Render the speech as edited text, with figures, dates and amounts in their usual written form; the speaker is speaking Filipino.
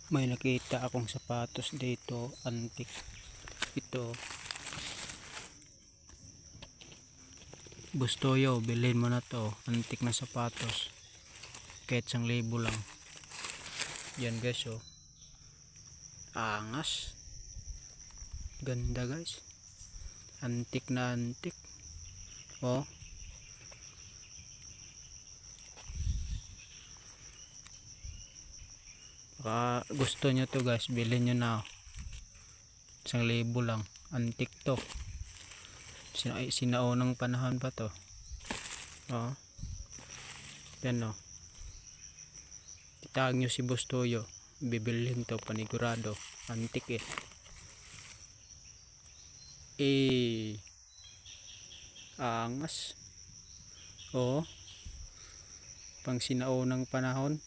May nakita akong sapatos dito, antik. Ito, Bustoyo, bilhin mo na to, antik na sapatos. Kahit 1,000 lang. Yan guys, oh. Angas. Ganda guys. Antik na antik. Oh. Baka gusto nyo to guys, bilhin nyo na. 1,000 lang. Antik to. Sinaunang panahon pa to. Oh. Yan, oh. Itag nyo si Bustoyo, bibilhin to panigurado. Antik eh. Angas. Oh. Pang sinaunang panahon.